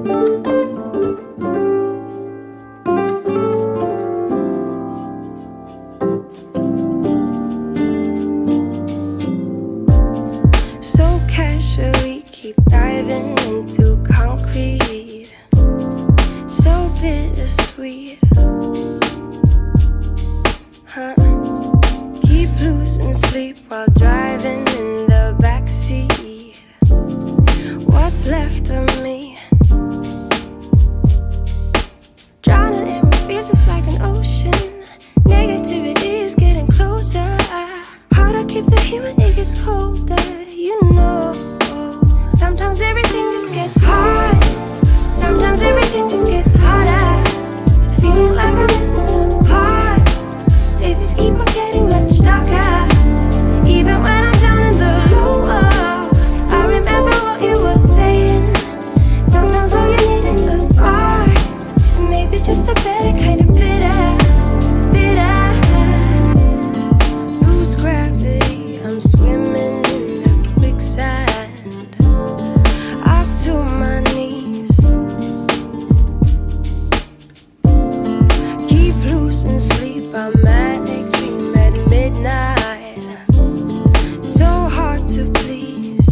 So casually keep diving into concrete, so bittersweet, huh? Keep losing sleep while driving in the backseat. What's left of me? Drowning in what feels just like an ocean. Negativity is getting closer. Hard to keep the heat when it gets colder, you know. Sometimes everything just gets hard. Sometimes everything just gets harder. Feeling like I'm missing some parts. Days just keep on getting much darker. Even when I'm down in the lower, I remember what you were saying. Sometimes all you need is a spark. Maybe just a better kind of bitter. Lose gravity, I'm swimming in the quicksand. Up to my knees. Keep losing sleep, I'm manic dream at midnight. So hard to please.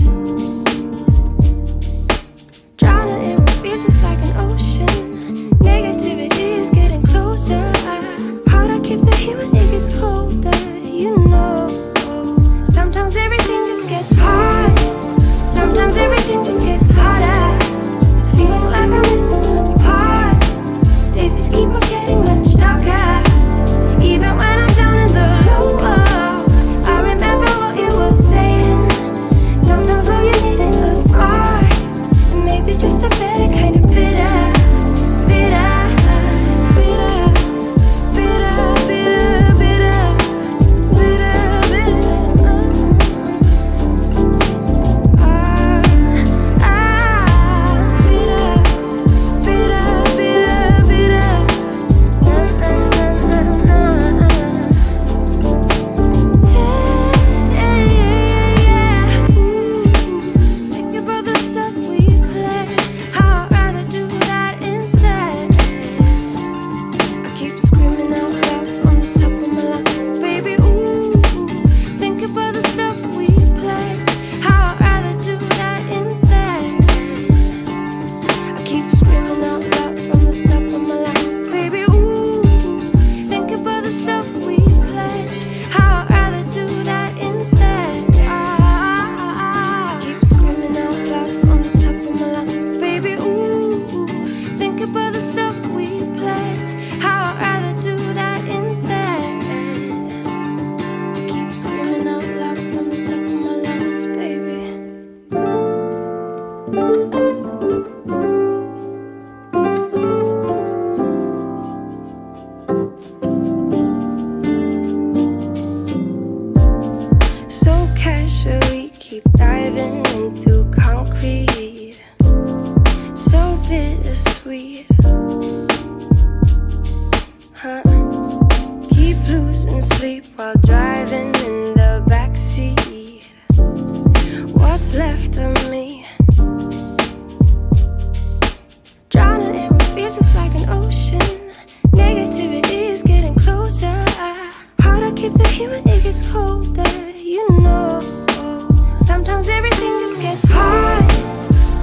Drowning in what feels just like an ocean. Negativity is getting closer. Hard to keep the heat when it gets colder, you know. Sometimes everything just gets hard. Sometimes everything just gets harder. Feeling like I'm missing some parts. Days just keep on getting much darker. Even when I'm down in the lower, I remember what you were saying. Sometimes all you need is a spark. Maybe just a better kind of bitter.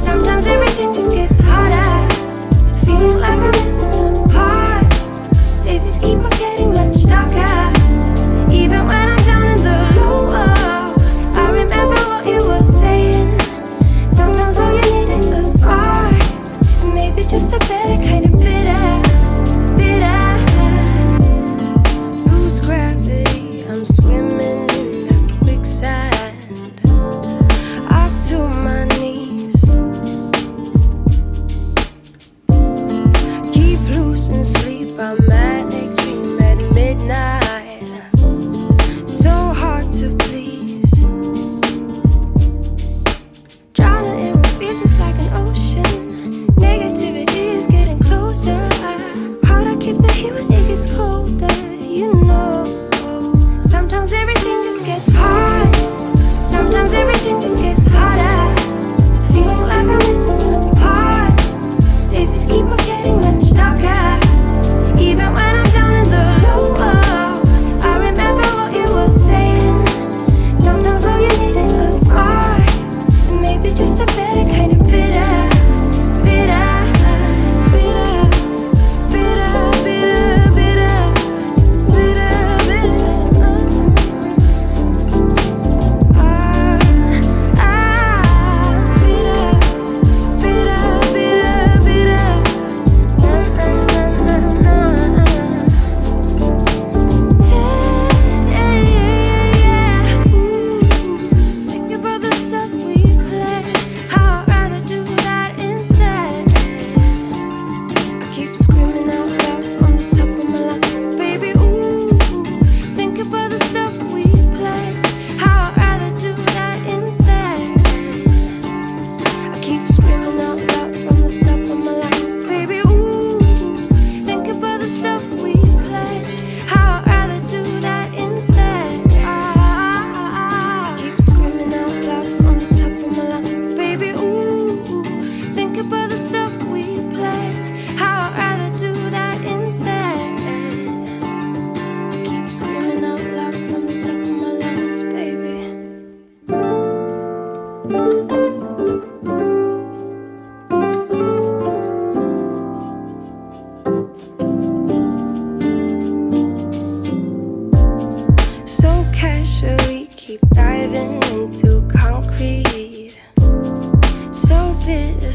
Sometimes everything just gets harder. Feeling like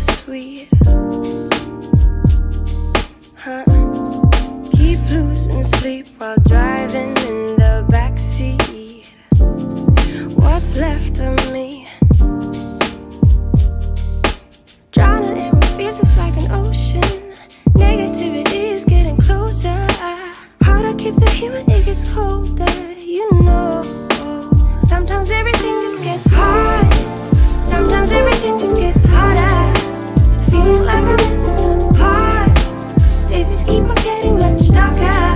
bittersweet. Huh? Keep losing sleep while driving in the backseat. What's left of me? Drowning in what feels just like an ocean. Negativity is getting closer. Hard to keep the heat when it gets colder. You know, sometimes everything just gets hard. Sometimes everything just gets harder. Feeling like I'm missing some parts. Days just keep on getting much darker.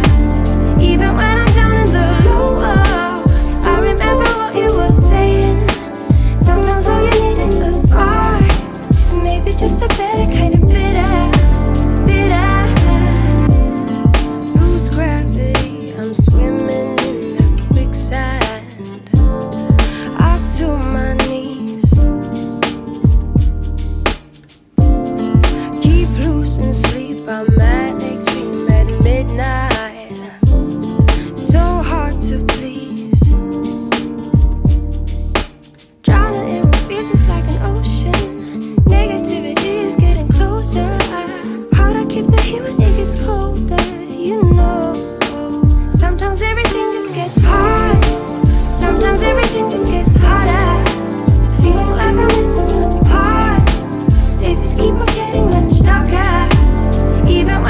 Even when I'm down in the low, I remember what you were saying. Sometimes all you need is a spark. Maybe just a better kind of bitter. Lose gravity, I'm swimming in the quicksand. Up to my knees. Keep losing sleep, I'm manic dream at midnight. So hard to please. Drowning in what feels just like an ocean. Negativity is getting closer. Hard to keep the heat when it gets colder. You know, sometimes everything just gets hard. Sometimes everything just gets harder. Feeling like I'm missing some parts. Days just keep on getting much darker. Even when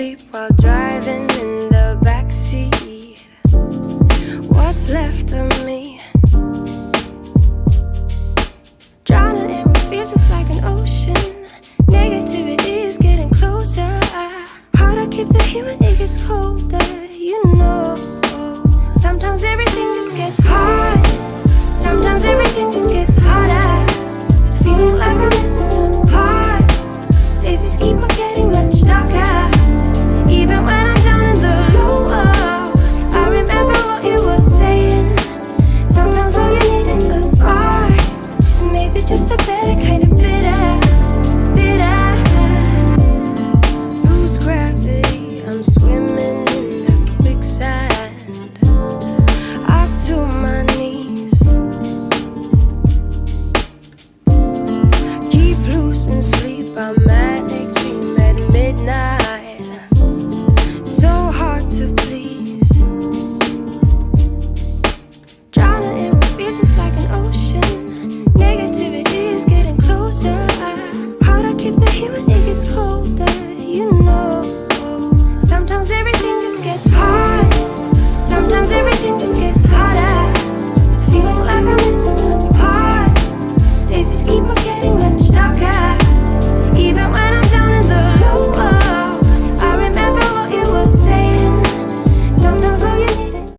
sleep while driving in the backseat. What's left of me? Drowning in what feels just like an ocean. Negativity is getting closer. Hard to keep the heat when it gets colder, you know. Sometimes everything just gets hard. Sometimes everything just gets harder. Feeling like I'm missing some parts. Days just keep on getting much darker. Even when I'm down in the lower, I remember what you were saying. Sometimes all you need is a spark, and maybe just a better kind of bitter. Lose gravity, I'm swimming in the quicksand. Up to my knees. Keep losing sleep, I'm